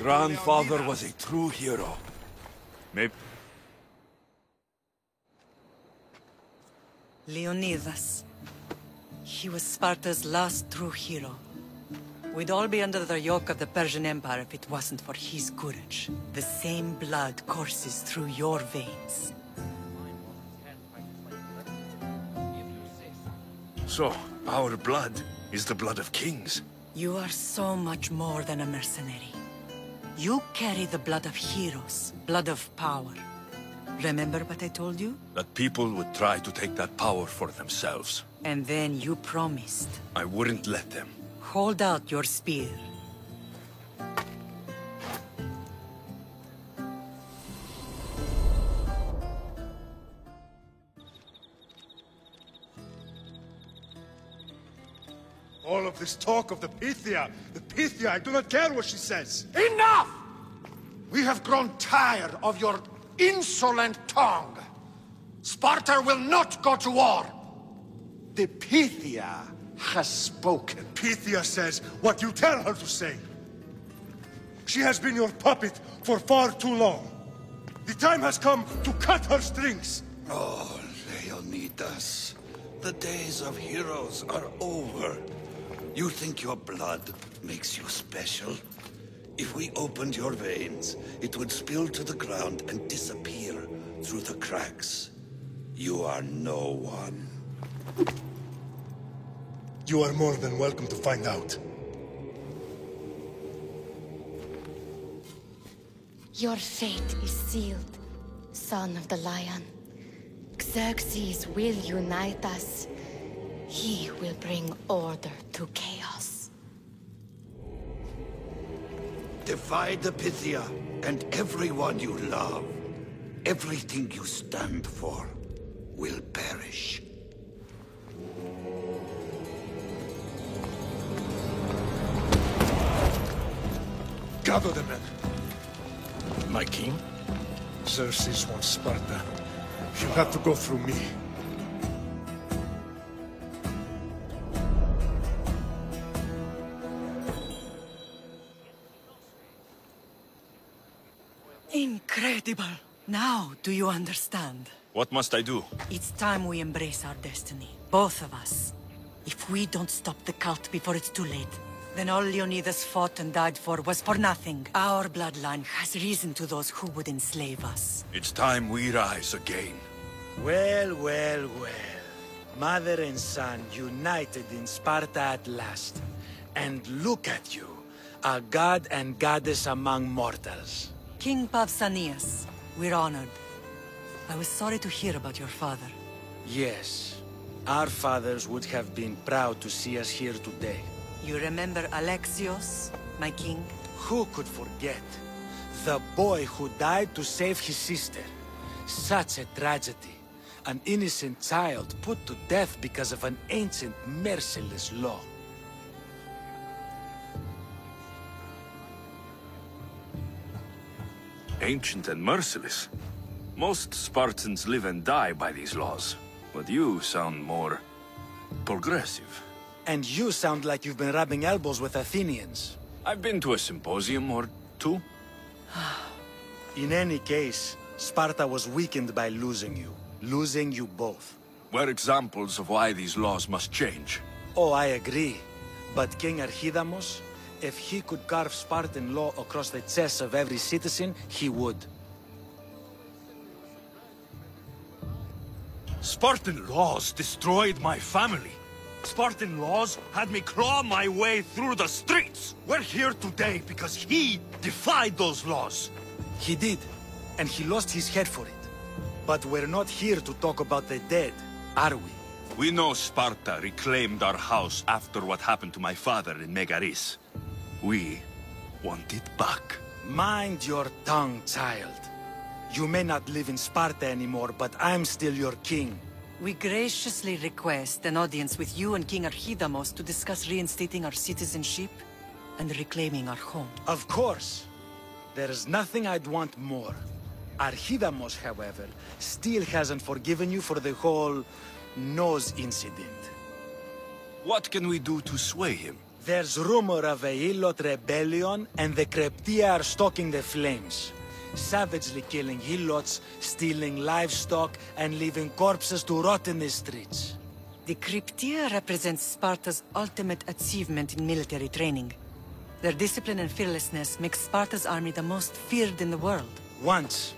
Grandfather was a true hero. Maybe... Leonidas. He was Sparta's last true hero. We'd all be under the yoke of the Persian Empire if it wasn't for his courage. The same blood courses through your veins. So, our blood is the blood of kings. You are so much more than a mercenary. You carry the blood of heroes, blood of power. Remember what I told you? That people would try to take that power for themselves. And then you promised. I wouldn't let them. Hold out your spear. All of this talk of the Pythia, I do not care what she says. Enough! We have grown tired of your insolent tongue. Sparta will not go to war. The Pythia has spoken. Pythia says what you tell her to say. She has been your puppet for far too long. The time has come to cut her strings. Oh, Leonidas. The days of heroes are over. You think your blood makes you special? If we opened your veins, it would spill to the ground and disappear through the cracks. You are no one. You are more than welcome to find out. Your fate is sealed, son of the Lion. Xerxes will unite us. He will bring order to chaos. Divide the Pythia and everyone you love. Everything you stand for will perish. Gather the men. My king? Xerxes wants Sparta. You have to go through me. Incredible! Now, do you understand? What must I do? It's time we embrace our destiny. Both of us. If we don't stop the cult before it's too late, then all Leonidas fought and died for was for nothing. Our bloodline has risen to those who would enslave us. It's time we rise again. Well, well, well. Mother and son united in Sparta at last. And look at you, a god and goddess among mortals. King Pausanias, we're honored. I was sorry to hear about your father. Yes, our fathers would have been proud to see us here today. You remember Alexios, my king? Who could forget? The boy who died to save his sister. Such a tragedy. An innocent child put to death because of an ancient, merciless law. Ancient and merciless. Most Spartans live and die by these laws. But you sound more... progressive. And you sound like you've been rubbing elbows with Athenians. I've been to a symposium or two. In any case, Sparta was weakened by losing you. Losing you both. We're examples of why these laws must change. Oh, I agree. But King Archidamos, if he could carve Spartan law across the chests of every citizen, he would. Spartan laws destroyed my family. Spartan laws had me claw my way through the streets. We're here today because he defied those laws. He did, and he lost his head for it. But we're not here to talk about the dead, are we? We know Sparta reclaimed our house after what happened to my father in Megaris. We want it back. Mind your tongue, child. You may not live in Sparta anymore, but I'm still your king. We graciously request an audience with you and King Archidamos to discuss reinstating our citizenship and reclaiming our home. Of course. There's nothing I'd want more. Archidamos, however, still hasn't forgiven you for the whole nose incident. What can we do to sway him? There's rumor of a Hilot rebellion, and the Kryptia are stalking the flames. Savagely killing Hilots, stealing livestock, and leaving corpses to rot in the streets. The Kryptia represents Sparta's ultimate achievement in military training. Their discipline and fearlessness makes Sparta's army the most feared in the world. Once.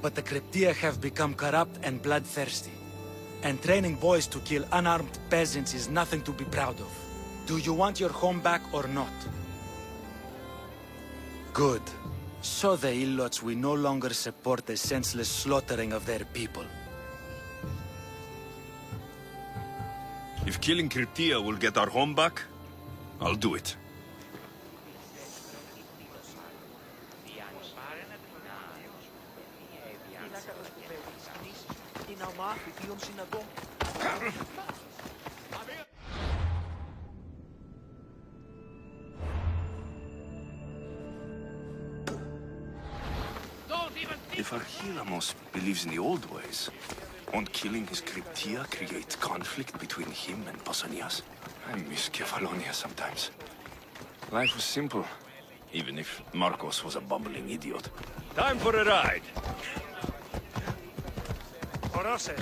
But the Kryptia have become corrupt and bloodthirsty. And training boys to kill unarmed peasants is nothing to be proud of. Do you want your home back or not? Good. So the Ilots will no longer support the senseless slaughtering of their people. If killing Kryptia will get our home back, I'll do it. If Archilamos believes in the old ways, won't killing his Kryptia create conflict between him and Pausanias? I miss Kefalonia sometimes. Life was simple, even if Markos was a bumbling idiot. Time for a ride! Orose,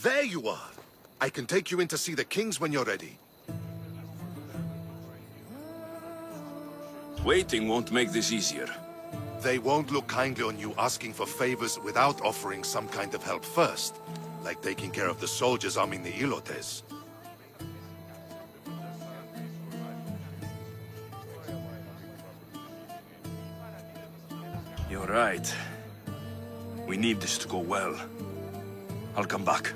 There you are! I can take you in to see the kings when you're ready. Waiting won't make this easier. They won't look kindly on you asking for favors without offering some kind of help first, like taking care of the soldiers arming the Ilotes. You're right. We need this to go well. I'll come back.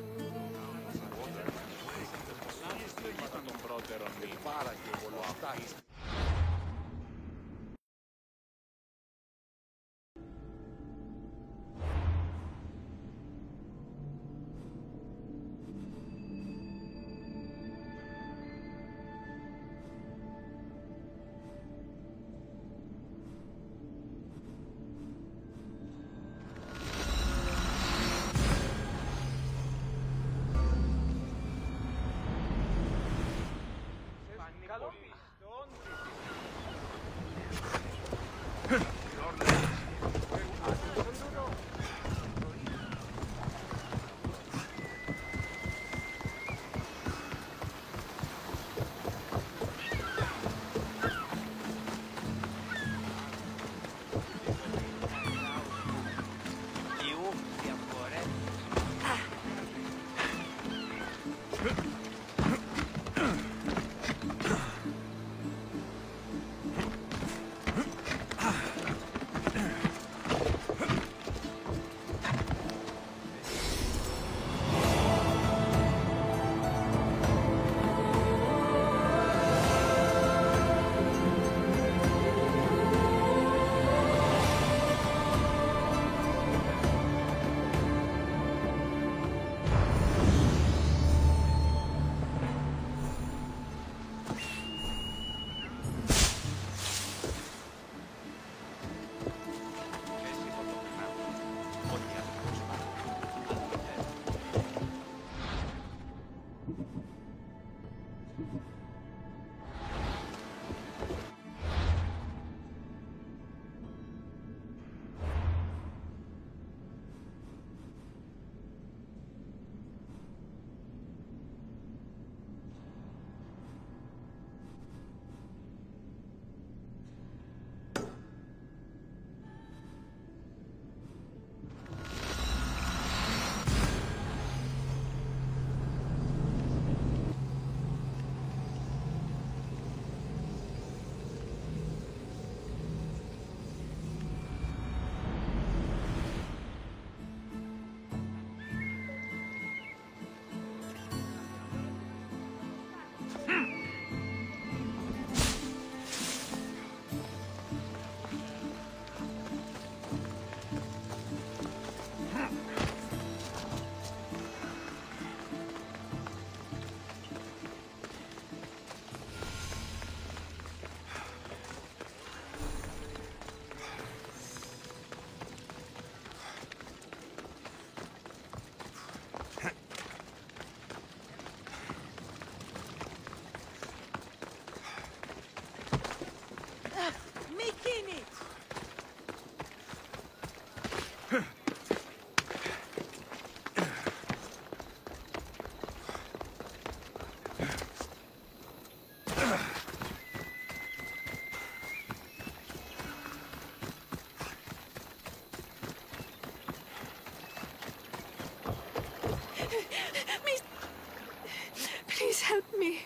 Please help me.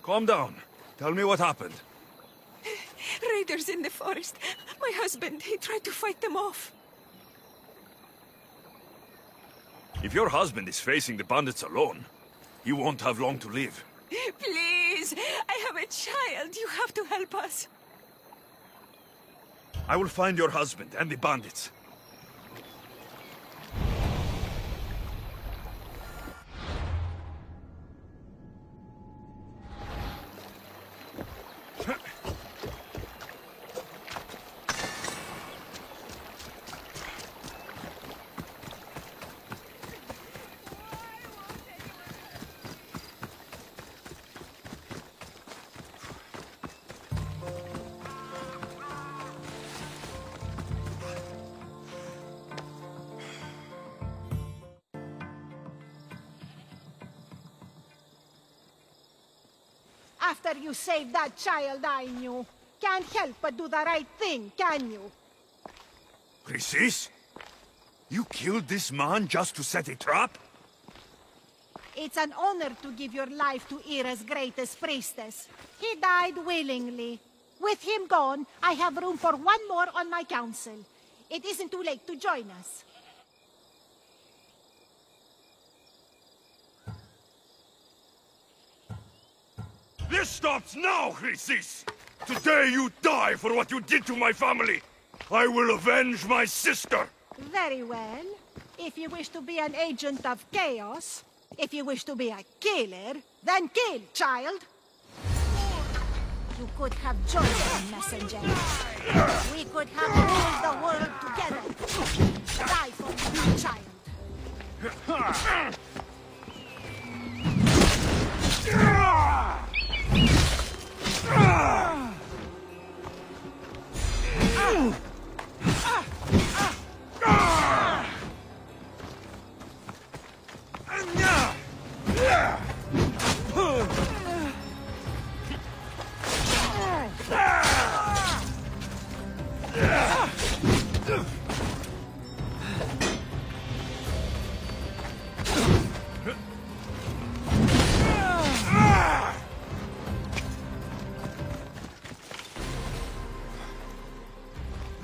Calm down. Tell me what happened. Raiders in the forest. My husband, he tried to fight them off. If your husband is facing the bandits alone, he won't have long to live. Please, I have a child. You have to help us. I will find your husband and the bandits. After you saved that child I knew, can't help but do the right thing, can you? Chrysis? You killed this man just to set a trap? It's an honor to give your life to Era's greatest priestess. He died willingly. With him gone, I have room for one more on my council. It isn't too late to join us. This stops now, Chrysis! Today you die for what you did to my family! I will avenge my sister! Very well. If you wish to be an agent of chaos, if you wish to be a killer, then kill, child! You could have joined them, messenger. We could have ruled the world together. Die for me, child.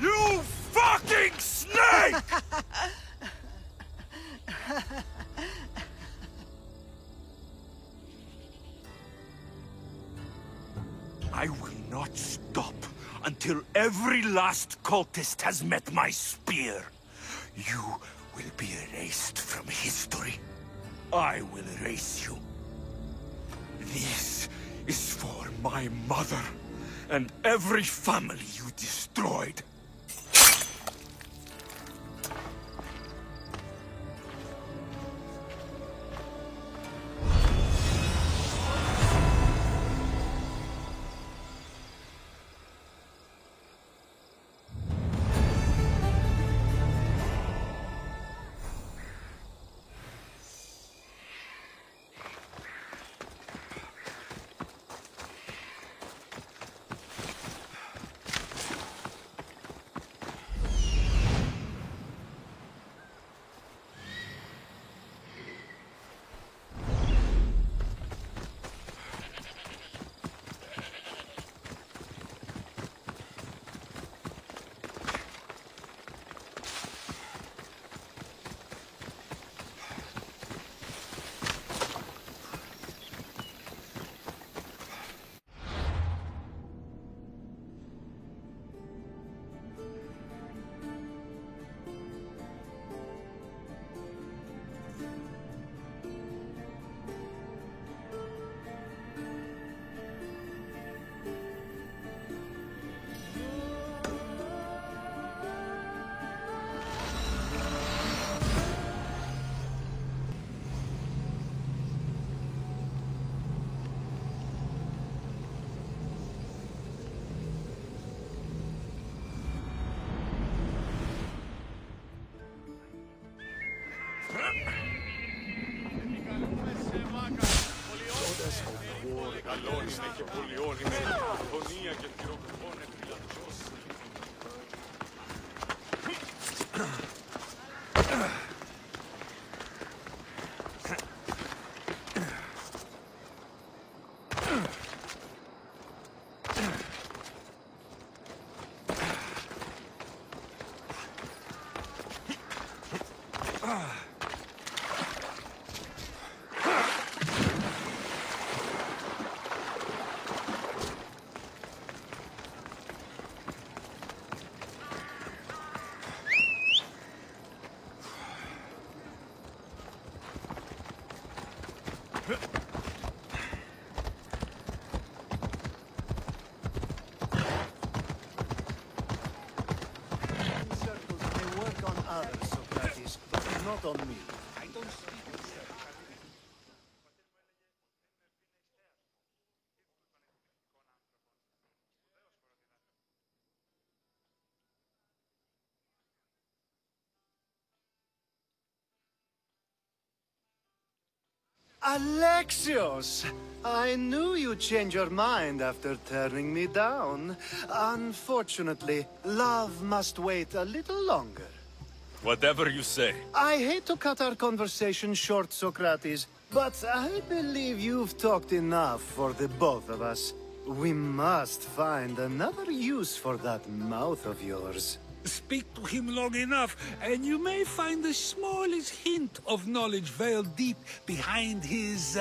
You fucking snake! I will not stop until every last cultist has met my spear. You will be erased from history. I will erase you. This is for my mother and every family you destroyed. On me. Alexios! I knew you'd change your mind after turning me down. Unfortunately, love must wait a little longer. Whatever you say. I hate to cut our conversation short, Socrates, but I believe you've talked enough for the both of us. We must find another use for that mouth of yours. Speak to him long enough, and you may find the smallest hint of knowledge veiled deep behind his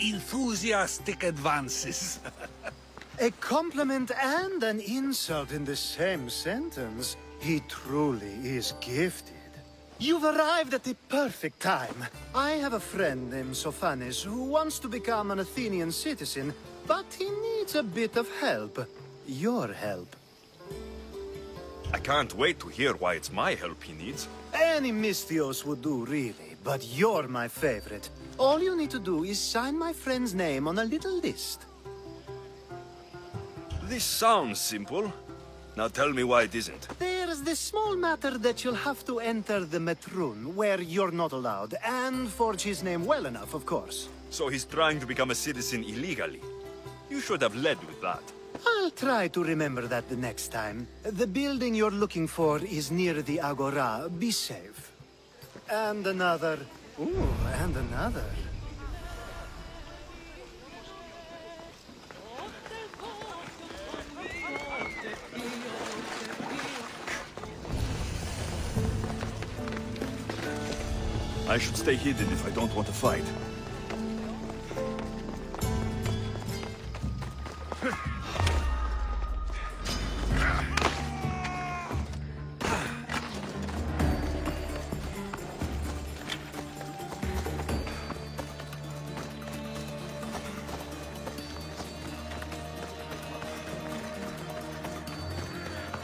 enthusiastic advances. A compliment and an insult in the same sentence. He truly is gifted. You've arrived at the perfect time. I have a friend named Sophanes who wants to become an Athenian citizen, but he needs a bit of help. Your help. I can't wait to hear why it's my help he needs. Any Misthios would do, really, but you're my favorite. All you need to do is sign my friend's name on a little list. This sounds simple. Now tell me why it isn't. There's this small matter that you'll have to enter the Metroon, where you're not allowed, and forge his name well enough, of course. So he's trying to become a citizen illegally. You should have led with that. I'll try to remember that the next time. The building you're looking for is near the Agora. Be safe. And another. Ooh, and another. I should stay hidden if I don't want to fight.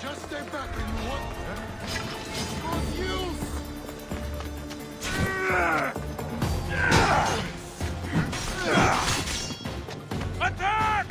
Just stay back and what? Good use! Attack!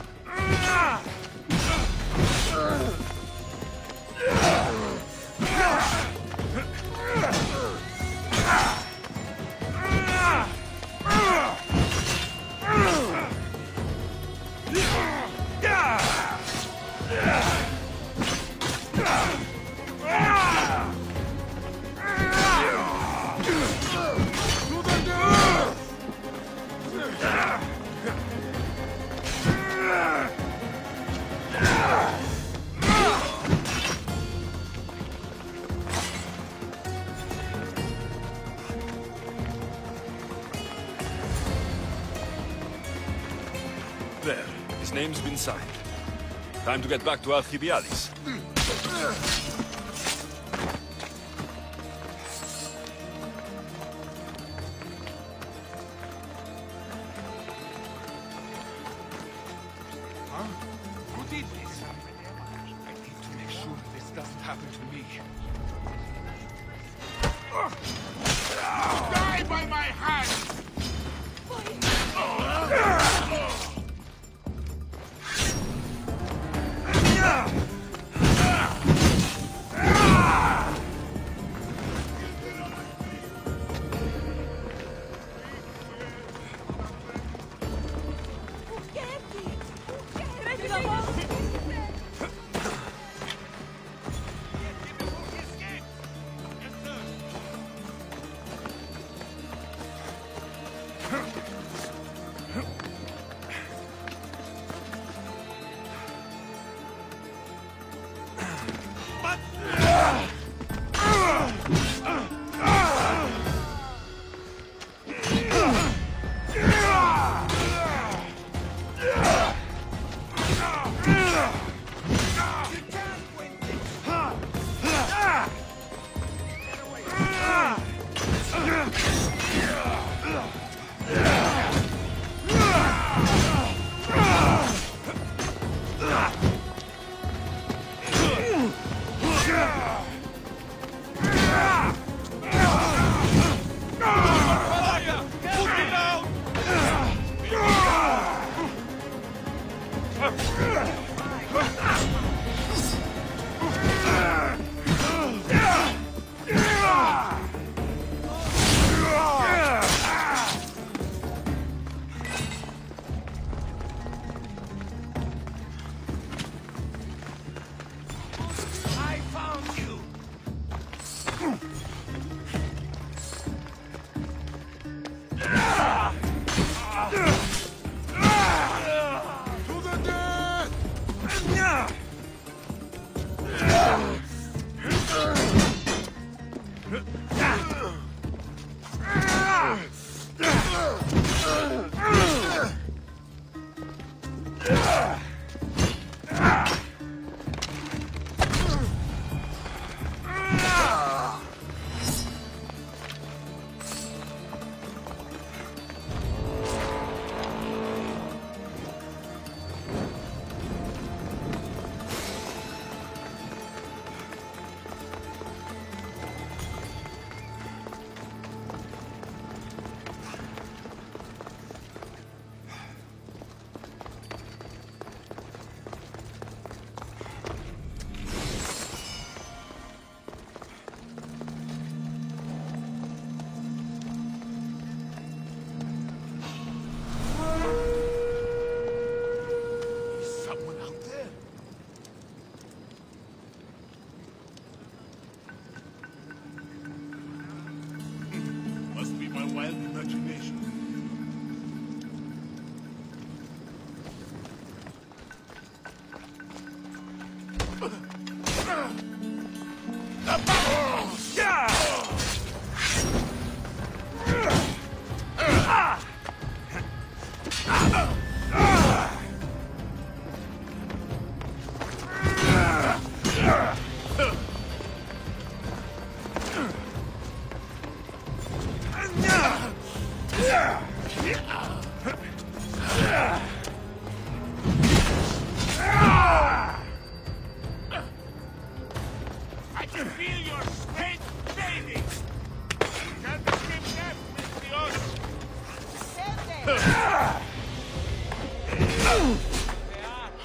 There. His name's been signed. Time to get back to Alcibiades. Huh? Who did this? I need to make sure this doesn't happen to me. Die by my hand!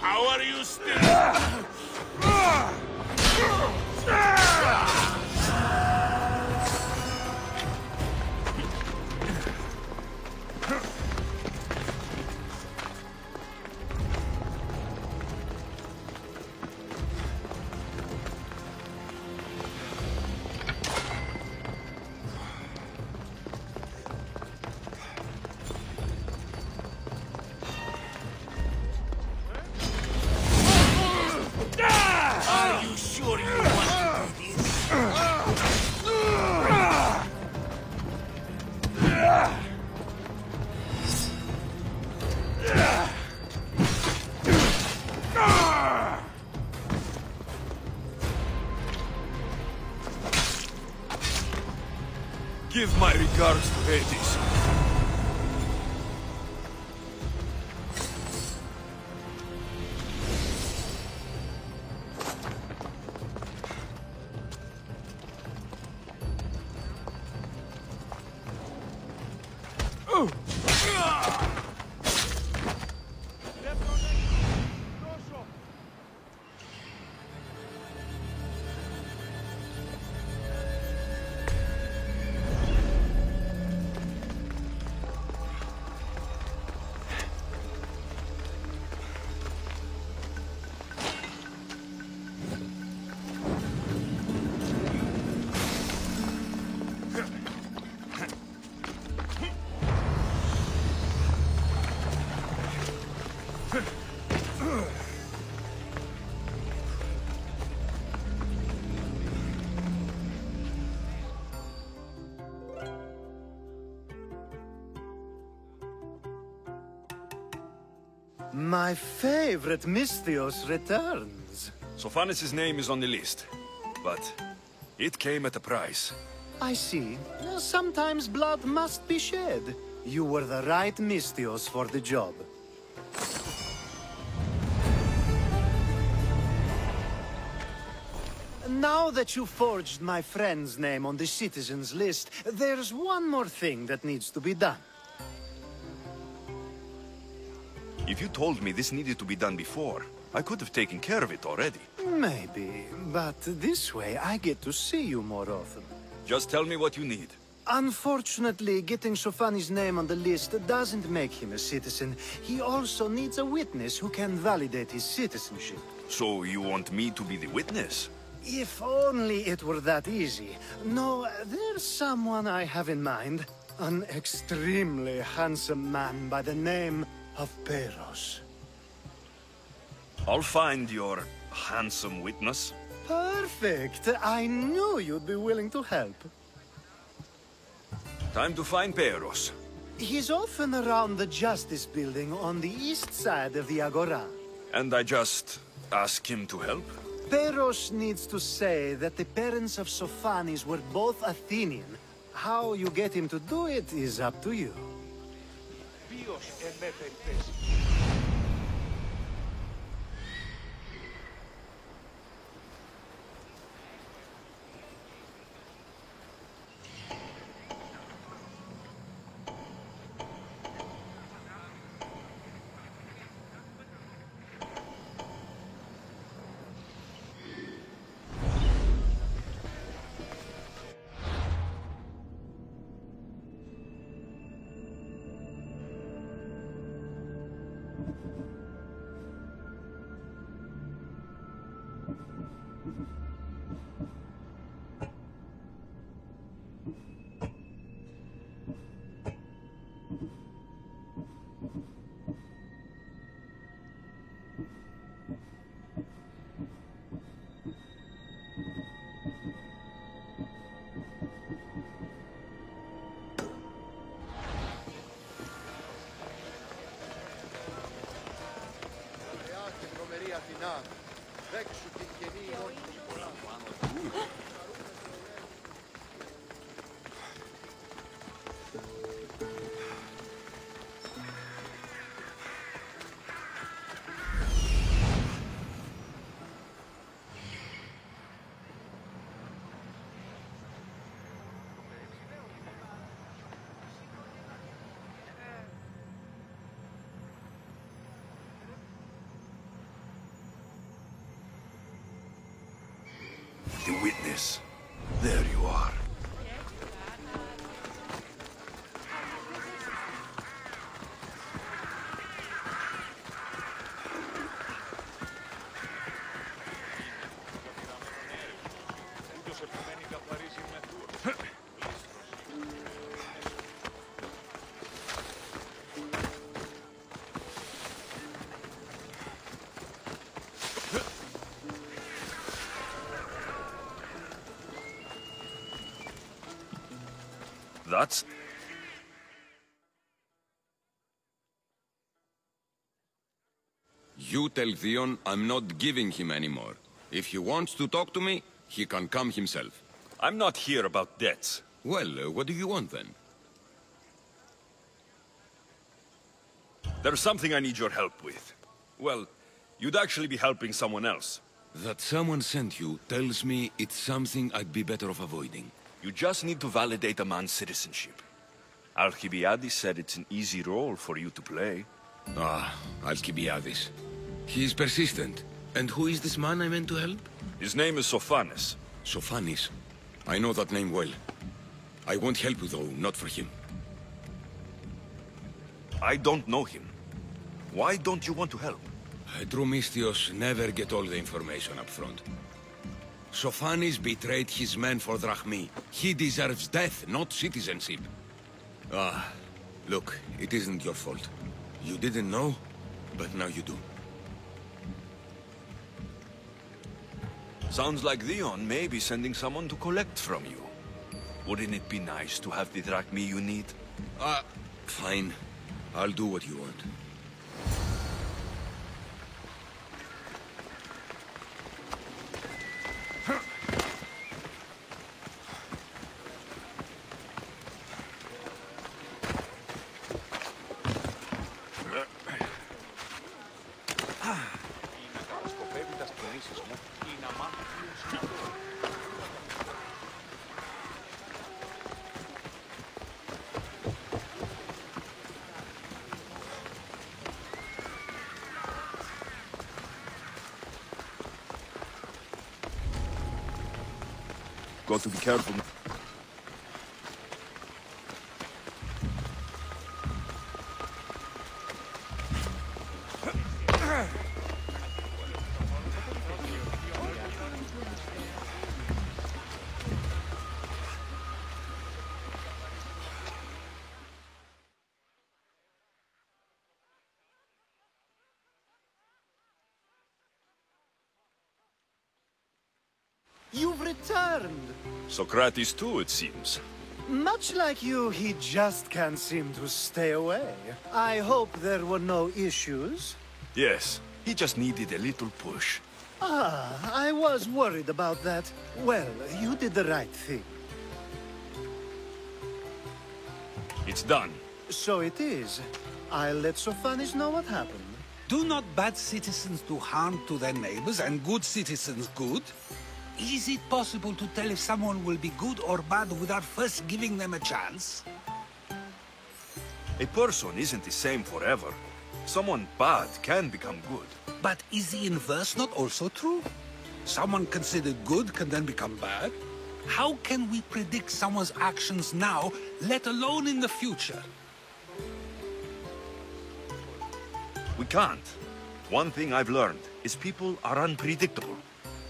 How are you still? Are you sure you want to do this? Give my regards to Hades. My favorite Misthios returns. Sophanis' name is on the list, but it came at a price. I see. Sometimes blood must be shed. You were the right Misthios for the job. Now that you forged my friend's name on the citizens list, there's one more thing that needs to be done. If you told me this needed to be done before, I could have taken care of it already. Maybe, but this way I get to see you more often. Just tell me what you need. Unfortunately, getting Sophanis' name on the list doesn't make him a citizen. He also needs a witness who can validate his citizenship. So you want me to be the witness? If only it were that easy. No, there's someone I have in mind. An extremely handsome man by the name of Peros. I'll find your handsome witness. Perfect. I knew you'd be willing to help. Time to find Peros. He's often around the Justice Building on the east side of the Agora. And I just ask him to help? Peros needs to say that the parents of Sophanis were both Athenian. How you get him to do it is up to you. witness. There you are. That's... You tell Theon I'm not giving him anymore. If he wants to talk to me, he can come himself. I'm not here about debts. Well, what do you want then? There's something I need your help with. Well, you'd actually be helping someone else. That someone sent you tells me it's something I'd be better off avoiding. You just need to validate a man's citizenship. Alcibiades said it's an easy role for you to play. Ah, Alcibiades. He's persistent. And who is this man I meant to help? His name is Sophanes. Sophanes? I know that name well. I won't help you though, not for him. I don't know him. Why don't you want to help? True Misthios never get all the information up front. Sophanes betrayed his men for Drachmi. He deserves death, not citizenship. Ah, look, it isn't your fault. You didn't know, but now you do. Sounds like Theon may be sending someone to collect from you. Wouldn't it be nice to have the drachmi you need? Fine. I'll do what you want. Got to be careful. You've returned! Socrates too, it seems. Much like you, he just can't seem to stay away. I hope there were no issues. Yes, he just needed a little push. Ah, I was worried about that. Well, you did the right thing. It's done. So it is. I'll let Sophanes know what happened. Do not bad citizens do harm to their neighbors and good citizens good? Is it possible to tell if someone will be good or bad without first giving them a chance? A person isn't the same forever. Someone bad can become good. But is the inverse not also true? Someone considered good can then become bad? How can we predict someone's actions now, let alone in the future? We can't. One thing I've learned is people are unpredictable.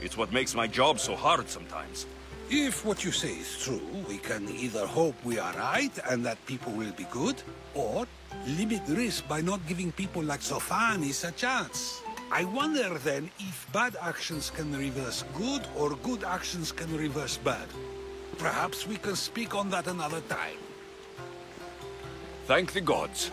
It's what makes my job so hard sometimes. If what you say is true, we can either hope we are right and that people will be good, or limit risk by not giving people like Sophanes a chance. I wonder then if bad actions can reverse good or good actions can reverse bad. Perhaps we can speak on that another time. Thank the gods.